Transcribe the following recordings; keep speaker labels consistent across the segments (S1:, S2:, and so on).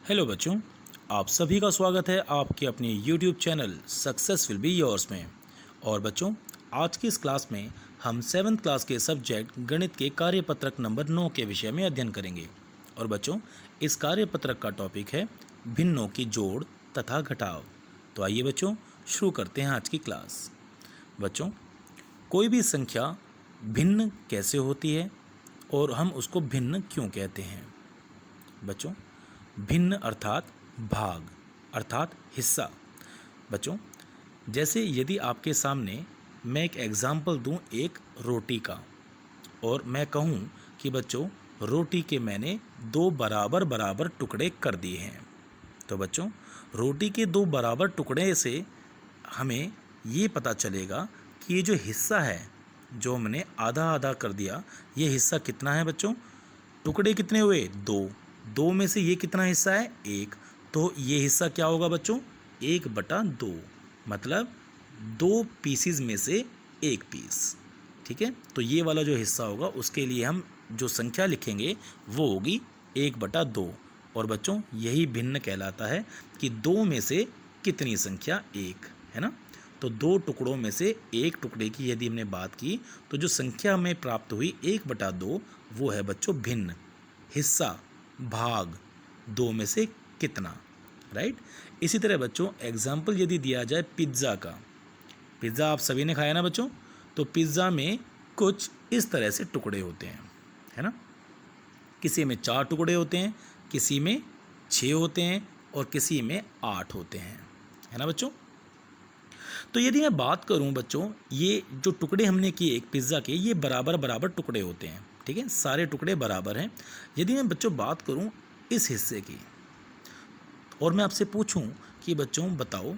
S1: Hello बच्चों, आप सभी का स्वागत है आपके अपने YouTube channel success will be yours में। और बच्चों, आज की इस क्लास में हम 7th क्लास के सब्जेक्ट गणित के कार्यपत्रक नंबर 9 के विषय में अध्ययन करेंगे। और बच्चों, इस कार्यपत्रक का टॉपिक है भिन्नों की जोड़ तथा घटाव। तो आइए बच्चों, शुरू करते हैं आज की क्लास। बच्चों, कोई भी संख्या भिन्न कैसे होती है और हम उसको भिन्न क्यों कहते हैं? बच्चों, भिन्न अर्थात भाग अर्थात हिस्सा। बच्चों, जैसे यदि आपके सामने मैं एक एग्जाम्पल दूं एक रोटी का, और मैं कहूं कि बच्चों रोटी के मैंने 2 बराबर बराबर टुकड़े कर दिए हैं, तो बच्चों रोटी के 2 बराबर टुकड़े से हमें ये पता चलेगा कि ये जो हिस्सा है जो हमने आधा आधा कर दिया, ये हिस्सा कितना है बच्चों? टुकड़े कितने हुए? 2। 2 में से ये कितना हिस्सा है? 1। तो ये हिस्सा क्या होगा बच्चों? 1/2, मतलब 2 पीसीज में से 1 पीस। ठीक है, तो ये वाला जो हिस्सा होगा उसके लिए हम जो संख्या लिखेंगे वो होगी 1/2। और बच्चों यही भिन्न कहलाता है कि 2 में से कितनी संख्या 1 है ना। तो 2 टुकड़ों में से 1 टुकड़े की यदि हमने बात की तो जो संख्या हमें प्राप्त हुई 1/2, वो है बच्चों भिन्न, हिस्सा, भाग, 2 में से कितना। राइट। इसी तरह बच्चों एग्जाम्पल यदि दिया जाए पिज्ज़ा का, पिज़्ज़ा आप सभी ने खाया ना बच्चों, तो पिज़्ज़ा में कुछ इस तरह से टुकड़े होते हैं, है ना। किसी में 4 टुकड़े होते हैं, किसी में 6 होते हैं और किसी में 8 होते हैं, है ना बच्चों। तो यदि मैं बात करूं बच्चों, ये जो टुकड़े हमने किए एक पिज़्ज़ा के, ये बराबर बराबर टुकड़े होते हैं, ठीक है, सारे टुकड़े बराबर हैं। यदि मैं बच्चों बात करूं इस हिस्से की, और मैं आपसे पूछूं कि बच्चों बताओ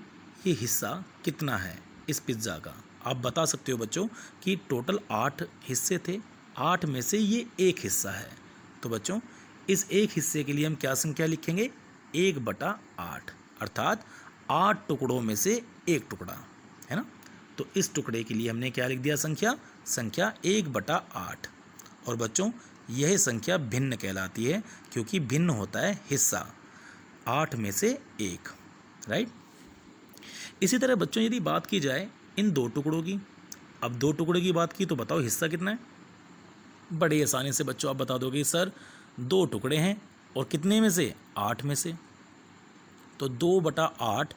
S1: ये हिस्सा कितना है इस पिज़्ज़ा का, आप बता सकते हो बच्चों कि टोटल 8 हिस्से थे, 8 में से ये एक हिस्सा है। तो बच्चों इस एक हिस्से के लिए हम क्या संख्या लिखेंगे? 1/8, अर्थात 8 टुकड़ों में से एक टुकड़ा, है ना। तो इस टुकड़े के लिए हमने क्या लिख दिया? संख्या 1/8। और बच्चों यह संख्या भिन्न कहलाती है क्योंकि भिन्न होता है हिस्सा, 8 में से 1। राइट। इसी तरह बच्चों यदि बात की जाए इन 2 टुकड़ों की, अब 2 टुकड़े की बात की तो बताओ हिस्सा कितना है? बड़ी आसानी से बच्चों आप बता दोगे सर 2 टुकड़े हैं और कितने में से? 8 में से। तो 2/8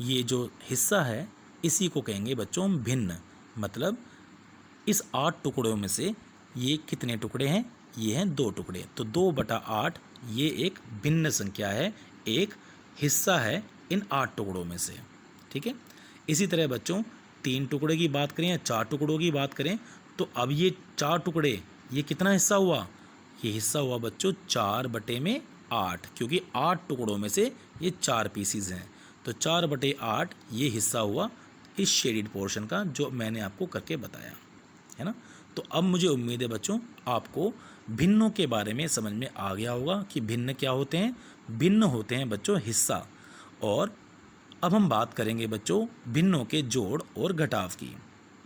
S1: ये जो हिस्सा है इसी को कहेंगे बच्चों भिन्न, मतलब इस 8 टुकड़ों में से ये कितने टुकड़े हैं? ये हैं 2 टुकड़े। तो 2/8 ये एक भिन्न संख्या है, एक हिस्सा है इन 8 टुकड़ों में से। ठीक है। इसी तरह बच्चों 3 टुकड़े की बात करें या 4 टुकड़ों की बात करें, तो अब ये 4 टुकड़े, ये कितना हिस्सा हुआ? ये हिस्सा हुआ बच्चों 4/8, क्योंकि 8 टुकड़ों में से ये 4 पीसीज हैं। तो 4/8 ये हिस्सा हुआ इस शेडिड पोर्शन का जो मैंने आपको करके बताया, है ना। तो अब मुझे उम्मीद है बच्चों आपको भिन्नों के बारे में समझ में आ गया होगा कि भिन्न क्या होते हैं। भिन्न होते हैं बच्चों हिस्सा। और अब हम बात करेंगे बच्चों भिन्नों के जोड़ और घटाव की।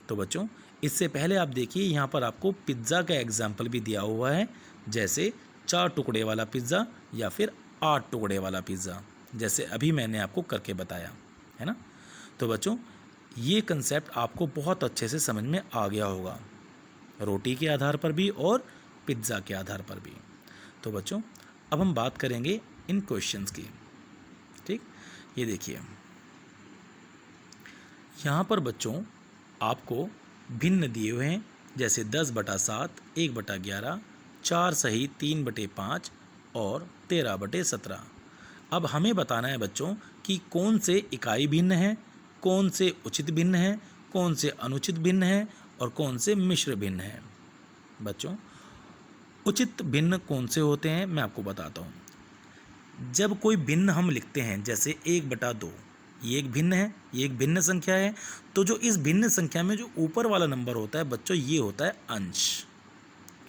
S1: तो बच्चों इससे पहले आप देखिए यहाँ पर आपको पिज़्ज़ा का एग्जाम्पल भी दिया हुआ है, जैसे 4 टुकड़े वाला पिज़्ज़ा या फिर 8 टुकड़े वाला पिज़्ज़ा, जैसे अभी मैंने आपको करके बताया, है ना। तो बच्चों ये कंसेप्ट आपको बहुत अच्छे से समझ में आ गया होगा, रोटी के आधार पर भी और पिज़्ज़ा के आधार पर भी। तो बच्चों अब हम बात करेंगे इन क्वेश्चंस की। ठीक, ये देखिए यहाँ पर बच्चों आपको भिन्न दिए हुए हैं, जैसे 10/7, 1/11, 4 सही 3/5 और 13/17। अब हमें बताना है बच्चों कि कौन से इकाई भिन्न है, कौन से उचित भिन्न है, कौन से अनुचित भिन्न है और कौन से मिश्र भिन्न है। बच्चों उचित भिन्न कौन से होते हैं मैं आपको बताता हूँ। जब कोई भिन्न हम लिखते हैं जैसे 1/2, ये एक भिन्न है, ये एक भिन्न संख्या है, तो जो इस भिन्न संख्या में जो ऊपर वाला नंबर होता है बच्चों ये होता है अंश,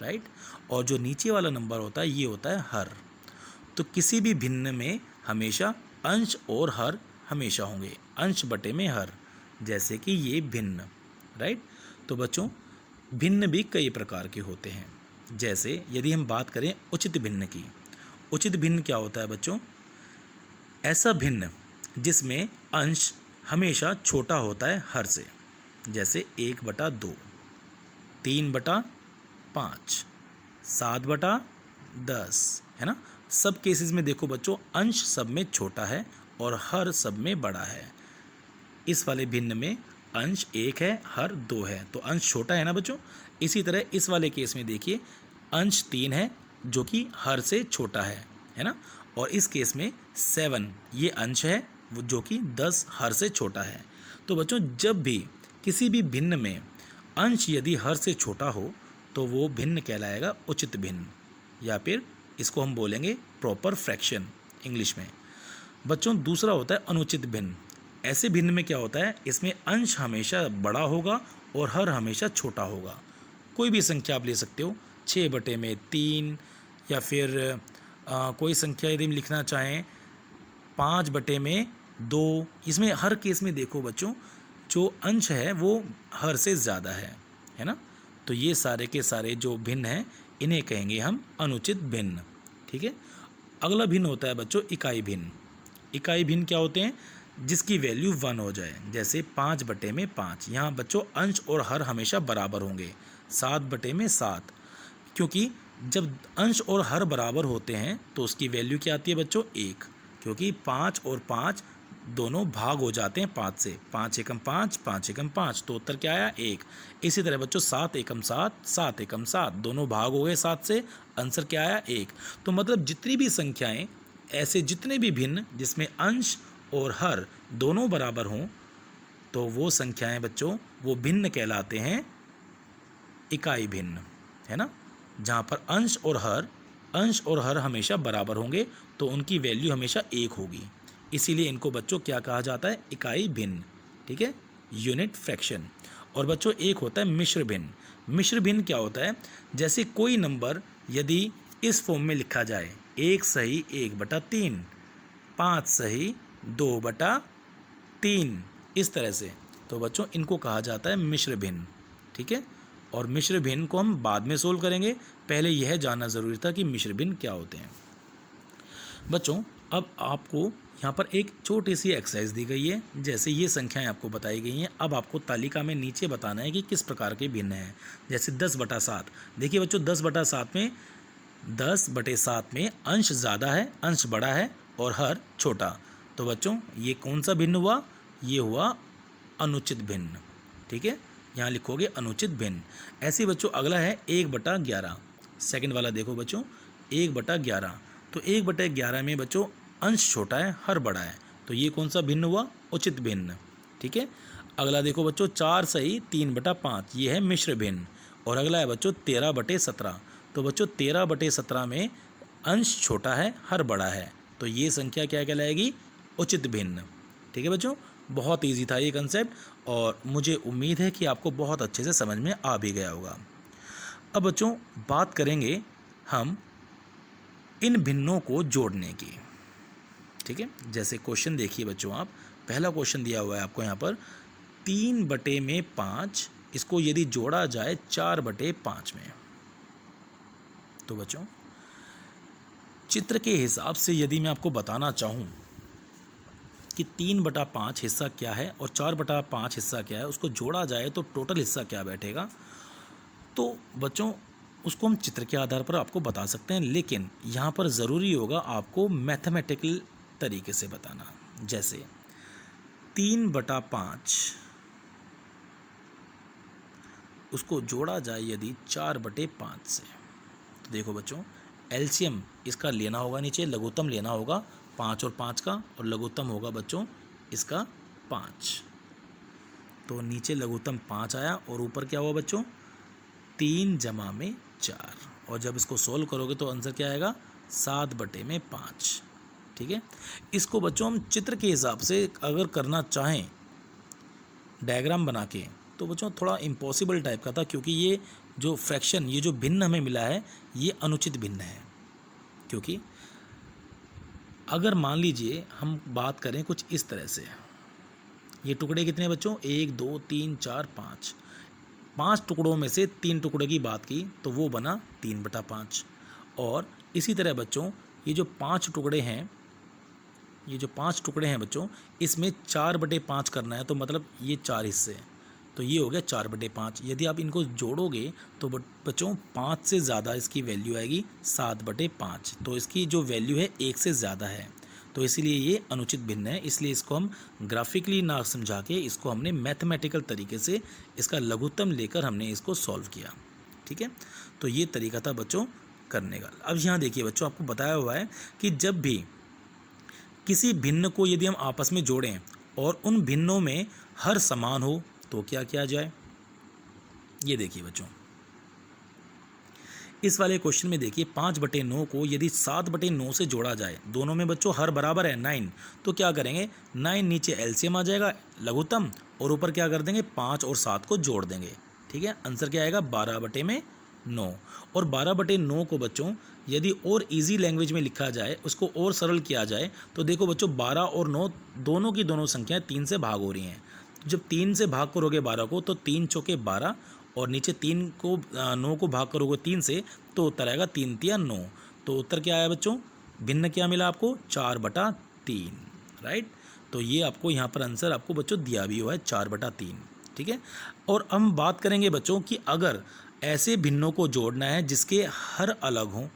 S1: राइट। और जो नीचे वाला नंबर होता है ये होता है हर। तो किसी भी भिन्न में हमेशा अंश और हर हमेशा होंगे, अंश बटे में हर, जैसे कि ये भिन्न, राइट। तो बच्चों भिन्न भी कई प्रकार के होते हैं। जैसे यदि हम बात करें उचित भिन्न की, उचित भिन्न क्या होता है बच्चों? ऐसा भिन्न जिसमें अंश हमेशा छोटा होता है हर से, जैसे 1/2, 3/5, 7/10, है ना। सब केसेस में देखो बच्चों, अंश सब में छोटा है और हर सब में बड़ा है। इस वाले भिन्न में अंश 1 है, हर 2 है, तो अंश छोटा है ना बच्चों। इसी तरह इस वाले केस में देखिए, अंश 3 है जो कि हर से छोटा है ना। और इस केस में 7 ये अंश है वो जो कि 10 हर से छोटा है। तो बच्चों, जब भी किसी भी भिन्न में अंश यदि हर से छोटा हो तो वो भिन्न कहलाएगा उचित भिन्न, या फिर इसको हम बोलेंगे प्रॉपर फ्रैक्शन इंग्लिश में। बच्चों, दूसरा होता है अनुचित भिन्न। ऐसे भिन्न में क्या होता है, इसमें अंश हमेशा बड़ा होगा और हर हमेशा छोटा होगा। कोई भी संख्या आप ले सकते हो, 6/3, या फिर कोई संख्या यदि हम लिखना चाहें 5/2। इसमें हर केस में देखो बच्चों, जो अंश है वो हर से ज़्यादा है ना। तो ये सारे के सारे जो भिन्न हैं इन्हें कहेंगे हम अनुचित भिन्न। ठीक है। अगला भिन्न होता है बच्चों इकाई भिन्न। इकाई भिन्न क्या होते हैं, जिसकी वैल्यू 1 हो जाए, जैसे 5/5। यहाँ बच्चों अंश और हर हमेशा बराबर होंगे। 7/7, क्योंकि जब अंश और हर बराबर होते हैं तो उसकी वैल्यू क्या आती है बच्चों, 1, क्योंकि 5 और 5 दोनों भाग हो जाते हैं 5 से। 5 एकम 5, 5 एकम 5, तो उत्तर क्या आया, 1। इसी तरह बच्चों 7 एकम 7, 7 एकम 7, दोनों भाग हो गए 7 से, आंसर क्या आया, 1। तो मतलब जितनी भी संख्याएं, ऐसे जितने भी भिन्न जिसमें अंश और हर दोनों बराबर हों, तो वो संख्याएं बच्चों वो भिन्न कहलाते हैं इकाई भिन्न, है ना। जहाँ पर अंश और हर हमेशा बराबर होंगे तो उनकी वैल्यू हमेशा 1 होगी। इसीलिए इनको बच्चों क्या कहा जाता है, इकाई भिन्न। ठीक है, यूनिट फ्रैक्शन। और बच्चों एक होता है मिश्र भिन्न। मिश्र भिन्न क्या होता है, जैसे कोई नंबर यदि इस फॉर्म में लिखा जाए, 1 सही 1/3, 5 सही 2/3, इस तरह से, तो बच्चों इनको कहा जाता है मिश्र भिन्न। ठीक है। और मिश्र भिन्न को हम बाद में सोल्व करेंगे, पहले यह जानना ज़रूरी था कि मिश्र भिन्न क्या होते हैं। बच्चों, अब आपको यहाँ पर एक छोटी सी एक्सरसाइज दी गई है, जैसे ये संख्याएं आपको बताई गई हैं। अब आपको तालिका में नीचे बताना है कि किस प्रकार के भिन्न हैं। जैसे 10/7, देखिए बच्चों 10/7 में अंश ज़्यादा है, अंश बड़ा है और हर छोटा। तो बच्चों ये कौन सा भिन्न हुआ, ये हुआ अनुचित भिन्न। ठीक है, यहाँ लिखोगे अनुचित भिन्न। ऐसे बच्चों अगला है 1/11, सेकंड वाला देखो बच्चों 1/11। तो 1/11 में बच्चों अंश छोटा है, हर बड़ा है, तो ये कौन सा भिन्न हुआ, उचित भिन्न। ठीक है। अगला देखो बच्चों 4 सही 3/5, ये है मिश्र भिन्न। और अगला है बच्चों 13/17। तो बच्चों 13/17 में अंश छोटा है, हर बड़ा है, तो ये संख्या क्या कहलाएगी, उचित भिन्न। ठीक है बच्चों, बहुत ईजी था ये कंसेप्ट, और मुझे उम्मीद है कि आपको बहुत अच्छे से समझ में आ भी गया होगा। अब बच्चों बात करेंगे हम इन भिन्नों को जोड़ने की। ठीक है, जैसे क्वेश्चन देखिए बच्चों, आप पहला क्वेश्चन दिया हुआ है आपको यहाँ पर 3/5, इसको यदि जोड़ा जाए 4/5 में, तो बच्चों चित्र के हिसाब से यदि मैं आपको बताना चाहूँ कि 3/5 हिस्सा क्या है और 4/5 हिस्सा क्या है, उसको जोड़ा जाए तो टोटल हिस्सा क्या बैठेगा, तो बच्चों उसको हम चित्र के आधार पर आपको बता सकते हैं, लेकिन यहाँ पर ज़रूरी होगा आपको मैथमेटिकल तरीके से बताना। जैसे 3/5 उसको जोड़ा जाए यदि 4/5 से, तो देखो बच्चों एलसीएम इसका लेना होगा, नीचे लघुत्तम लेना होगा 5 और 5 का, और लघुत्तम होगा बच्चों इसका 5। तो नीचे लघुत्तम 5 आया और ऊपर क्या हुआ बच्चों 3 जमा में 4, और जब इसको सोल्व करोगे तो आंसर क्या आएगा 7/5। ठीक है। इसको बच्चों हम चित्र के हिसाब से अगर करना चाहें डायग्राम बना के, तो बच्चों थोड़ा इम्पॉसिबल टाइप का था, क्योंकि ये जो फ्रैक्शन, ये जो भिन्न हमें मिला है ये अनुचित भिन्न है। क्योंकि अगर मान लीजिए हम बात करें कुछ इस तरह से, ये टुकड़े कितने बच्चों 1 2 3 4 5, 5 टुकड़ों में से 3 टुकड़े की बात की तो वो बना 3/5। और इसी तरह बच्चों ये जो 5 टुकड़े हैं ये जो 5 टुकड़े हैं बच्चों, इसमें 4/5 करना है, तो मतलब ये 4 हिस्से, तो ये हो गया 4/5। यदि आप इनको जोड़ोगे तो बच्चों 5 से ज़्यादा इसकी वैल्यू आएगी 7/5, तो इसकी जो वैल्यू है 1 से ज़्यादा है, तो इसीलिए ये अनुचित भिन्न है। इसलिए इसको हम ग्राफिकली ना समझा के इसको हमने मैथमेटिकल तरीके से इसका लघुत्तम लेकर हमने इसको सॉल्व किया। ठीक है, तो ये तरीका था बच्चों करने का। अब यहाँ देखिए बच्चों, आपको बताया हुआ है कि जब भी किसी भिन्न को यदि हम आपस में जोड़ें और उन भिन्नों में हर समान हो तो क्या किया जाए। ये देखिए बच्चों, इस वाले क्वेश्चन में देखिए 5/9 को यदि 7/9 से जोड़ा जाए, दोनों में बच्चों हर बराबर है 9, तो क्या करेंगे 9 नीचे एलसीएम आ जाएगा लघुत्तम, और ऊपर क्या कर देंगे 5 और 7 को जोड़ देंगे। ठीक है, आंसर क्या आएगा 12/9। और 12/9 को बच्चों यदि और इजी लैंग्वेज में लिखा जाए, उसको और सरल किया जाए, तो देखो बच्चों 12 और 9 दोनों की दोनों संख्याएं 3 से भाग हो रही हैं। जब 3 से भाग करोगे 12 को तो 3 चौके 12, और नीचे 3 को 9 को भाग करोगे 3 से, तो उत्तर आएगा 3 तिया 9। तो उत्तर क्या आया बच्चों, भिन्न क्या मिला आपको 4/3। राइट, तो ये आपको यहाँ पर आंसर आपको बच्चों दिया भी हुआ है 4/3। ठीक है, और हम बात करेंगे बच्चों कि अगर ऐसे भिन्नों को जोड़ना है जिसके हर अलग हों,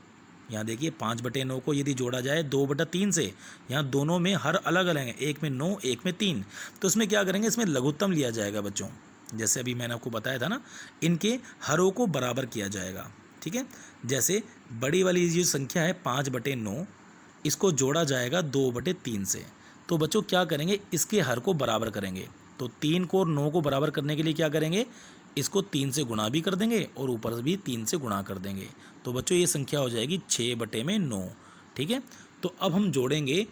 S1: यहाँ देखिए 5/9 को यदि जोड़ा जाए 2/3 से, यहाँ दोनों में हर अलग अलग हैं, एक में 9 एक में 3, तो इसमें क्या करेंगे, इसमें लघुत्तम लिया जाएगा बच्चों। जैसे अभी मैंने आपको बताया था ना, इनके हरों को बराबर किया जाएगा। ठीक है, जैसे बड़ी वाली जो संख्या है 5/9, इसको जोड़ा जाएगा 2/3 से, तो बच्चों क्या करेंगे इसके हर को बराबर करेंगे। तो 3 को और 9 को बराबर करने के लिए क्या करेंगे, इसको 3 से गुणा भी कर देंगे और ऊपर भी 3 से गुणा कर देंगे, तो बच्चों ये संख्या हो जाएगी 6/9। ठीक है, तो अब हम जोड़ेंगे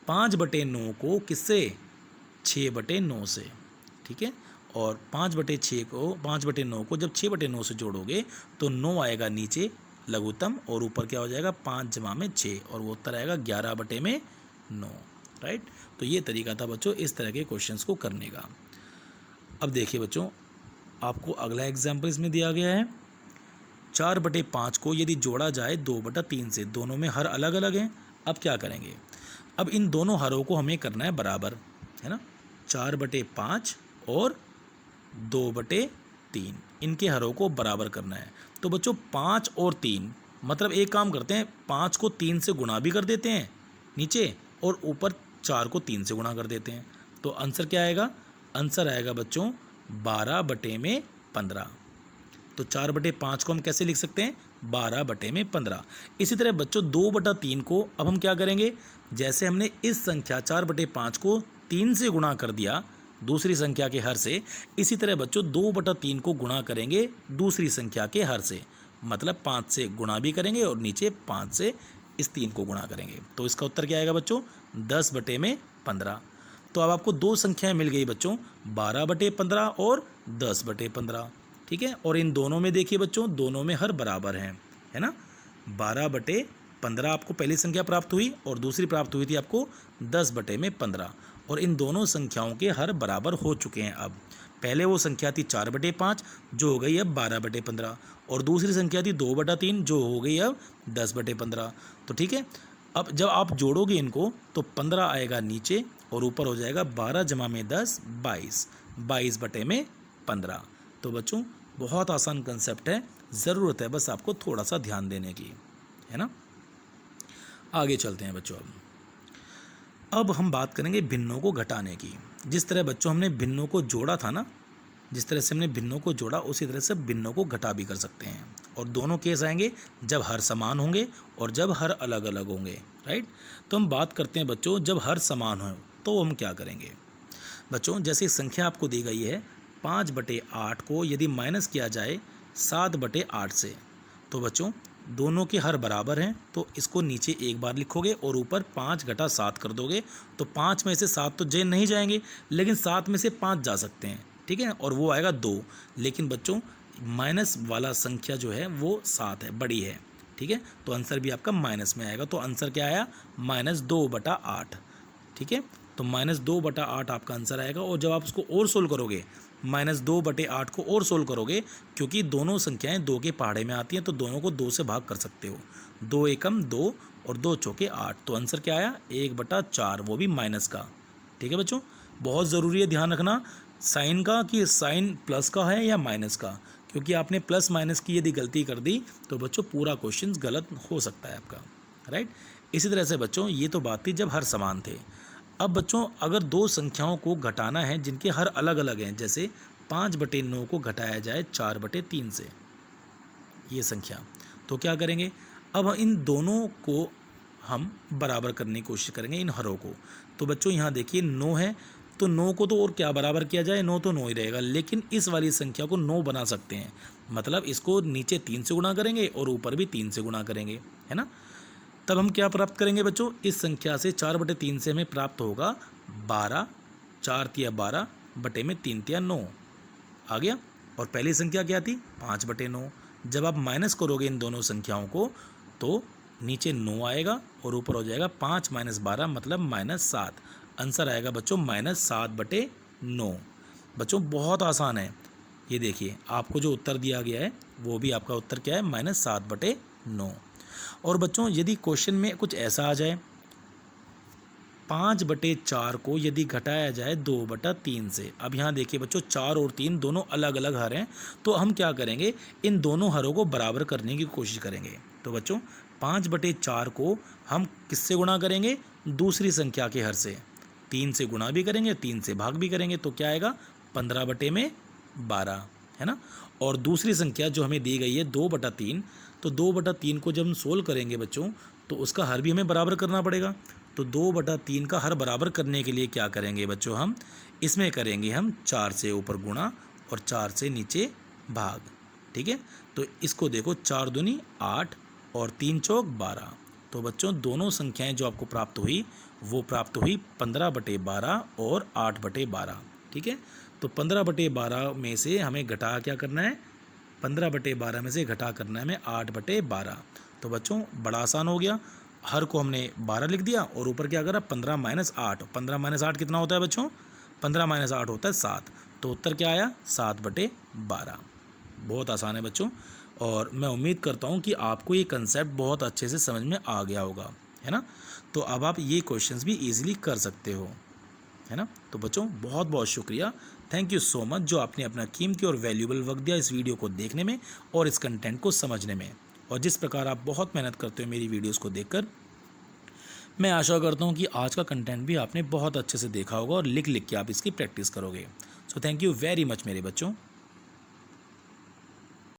S1: 5/9 को किससे, 6/9 से। ठीक है, और 5/9 को जब 6/9 से जोड़ोगे तो 9 आएगा नीचे लघुत्तम, और ऊपर क्या हो जाएगा 5 जमा में 6, और वो उत्तर आएगा 11/9। राइट, तो ये तरीका था बच्चों इस तरह के क्वेश्चंस को करने का। अब देखिए बच्चों, आपको अगला एग्जाम्पल इसमें दिया गया है 4/5 को यदि जोड़ा जाए 2/3 से, दोनों में हर अलग अलग हैं। अब क्या करेंगे, अब इन दोनों हरों को हमें करना है बराबर, है ना, 4/5 और 2/3, इनके हरों को बराबर करना है। तो बच्चों 5 और 3, मतलब एक काम करते हैं 5 को 3 से गुणा भी कर देते हैं नीचे, और ऊपर 4 को 3 से गुणा कर देते हैं, तो आंसर क्या आएगा, आंसर आएगा बच्चों 12/15। तो 4/5 को हम कैसे लिख सकते हैं, 12/15। इसी तरह बच्चों 2/3 को अब हम क्या करेंगे, जैसे हमने इस संख्या 4/5 को 3 से गुणा कर दिया दूसरी संख्या के हर से, इसी तरह बच्चों 2/3 को गुणा करेंगे दूसरी संख्या के हर से, मतलब 5 से गुणा भी करेंगे और नीचे 5 से इस 3 को गुणा करेंगे, तो इसका उत्तर क्या आएगा बच्चों 10/15। तो अब आपको दो संख्याएं मिल गई बच्चों, 12/15 और 10/15। ठीक है, और इन दोनों में देखिए बच्चों, दोनों में हर बराबर हैं, है ना, 12/15 आपको पहली संख्या प्राप्त हुई और दूसरी प्राप्त हुई थी आपको 10/15, और इन दोनों संख्याओं के हर बराबर हो चुके हैं। अब पहले वो संख्या थी 4/5 जो हो गई अब 12/15, और दूसरी संख्या थी 2/3 जो हो गई अब 10/15। तो ठीक है, अब जब आप जोड़ोगे इनको तो 15 आएगा नीचे और ऊपर हो जाएगा 12 जमा में 10 22, 22/15। तो बच्चों बहुत आसान कंसेप्ट है, ज़रूरत है बस आपको थोड़ा सा ध्यान देने की, है ना। आगे चलते हैं बच्चों, अब हम बात करेंगे भिन्नों को घटाने की। जिस तरह बच्चों हमने भिन्नों को जोड़ा था ना, जिस तरह से हमने भिन्नों को जोड़ा उसी तरह से भिन्नों को घटा भी कर सकते हैं, और दोनों केस आएंगे जब हर समान होंगे और जब हर अलग अलग होंगे। राइट, तो हम बात करते हैं बच्चों जब हर समान हो तो हम क्या करेंगे। बच्चों जैसे संख्या आपको दी गई है 5/8 को यदि माइनस किया जाए 7/8 से, तो बच्चों दोनों के हर बराबर हैं, तो इसको नीचे एक बार लिखोगे और ऊपर 5 घटा 7 कर दोगे, तो 5 में से 7 तो जे नहीं जाएंगे, लेकिन 7 में से 5 जा सकते हैं। ठीक है, और वो आएगा 2, लेकिन बच्चों माइनस वाला संख्या जो है वो 7 है, बड़ी है। ठीक है, तो आंसर भी आपका माइनस में आएगा, तो आंसर क्या आया -2/8। ठीक है, तो -2/8 आपका आंसर आएगा, और जब आप उसको और सोल्व करोगे -2/8 को और सोल्व करोगे, क्योंकि दोनों संख्याएं 2 के पहाड़े में आती हैं तो दोनों को 2 से भाग कर सकते हो। 2 एकम 2 और 2 चौके 8, तो आंसर क्या आया 1/4, वो भी माइनस का। ठीक है बच्चों, बहुत ज़रूरी है ध्यान रखना साइन का, कि साइन प्लस का है या माइनस का, क्योंकि आपने प्लस माइनस की यदि गलती कर दी तो बच्चों पूरा क्वेश्चन गलत हो सकता है आपका, राइट। इसी तरह से बच्चों ये तो बात थी जब हर समान थे। अब बच्चों अगर दो संख्याओं को घटाना है जिनके हर अलग अलग हैं, जैसे 5/9 को घटाया जाए 4/3 से, ये संख्या, तो क्या करेंगे, अब इन दोनों को हम बराबर करने की कोशिश करेंगे, इन हरों को। तो बच्चों यहाँ देखिए 9 है, तो 9 को तो और क्या बराबर किया जाए, 9 तो 9 ही रहेगा, लेकिन इस वाली संख्या को 9 बना सकते हैं, मतलब इसको नीचे 3 से गुणा करेंगे और ऊपर भी 3 से गुणा करेंगे, है ना। तब हम क्या प्राप्त करेंगे बच्चों, इस संख्या से 4/3 से हमें प्राप्त होगा 12, 4 तिया 12 बटे में 3 तिया 9 आ गया। और पहली संख्या क्या थी 5/9। जब आप माइनस करोगे इन दोनों संख्याओं को तो नीचे 9 आएगा और ऊपर हो जाएगा 5 - 12 मतलब -7। आंसर आएगा बच्चों -7/9। बच्चों बहुत आसान है, ये देखिए आपको जो उत्तर दिया गया है वो भी आपका उत्तर क्या है -7/9। और बच्चों यदि क्वेश्चन में कुछ ऐसा आ जाए 5/4 को यदि घटाया जाए 2/3 से, अब यहाँ देखिए बच्चों 4 और 3 दोनों अलग अलग हर हैं, तो हम क्या करेंगे, इन दोनों हरों को बराबर करने की कोशिश करेंगे। तो बच्चों 5/4 को हम किससे गुणा करेंगे, दूसरी संख्या के हर से, 3 से गुणा भी करेंगे 3 से भाग भी करेंगे, तो क्या आएगा 15/12, है ना। और दूसरी संख्या जो हमें दी गई है 2/3, तो 2/3 को जब हम सोल्व करेंगे बच्चों तो उसका हर भी हमें बराबर करना पड़ेगा। तो 2/3 का हर बराबर करने के लिए क्या करेंगे बच्चों, हम इसमें करेंगे हम 4 से ऊपर गुणा और 4 से नीचे भाग, ठीक है। तो इसको देखो 4 दूनी 8 और 3 चौक 12, तो बच्चों दोनों संख्याएं जो आपको प्राप्त हुई वो प्राप्त हुई 15/12 और 8/12, ठीक है। तो 15/12 में से हमें घटा क्या करना है, 15/12 में से घटा करना है हमें 8/12। तो बच्चों बड़ा आसान हो गया, हर को हमने 12 लिख दिया और ऊपर क्या करा 15 - 8। 15 - 8 कितना होता है बच्चों, 15 - 8 होता है 7, तो उत्तर क्या आया 7/12। बहुत आसान है बच्चों, और मैं उम्मीद करता हूँ कि आपको ये कंसेप्ट बहुत अच्छे से समझ में आ गया होगा, है ना। तो अब आप ये क्वेश्चंस भी इजीली कर सकते हो, है ना। तो बच्चों बहुत बहुत शुक्रिया, थैंक यू सो मच जो आपने अपना कीमती और वैल्यूएबल वक्त दिया इस वीडियो को देखने में और इस कंटेंट को समझने में। और जिस प्रकार आप बहुत मेहनत करते हो मेरी वीडियोस को देखकर, मैं आशा करता हूँ कि आज का कंटेंट भी आपने बहुत अच्छे से देखा होगा और लिख लिख के आप इसकी प्रैक्टिस करोगे। So thank you very much मेरे बच्चों।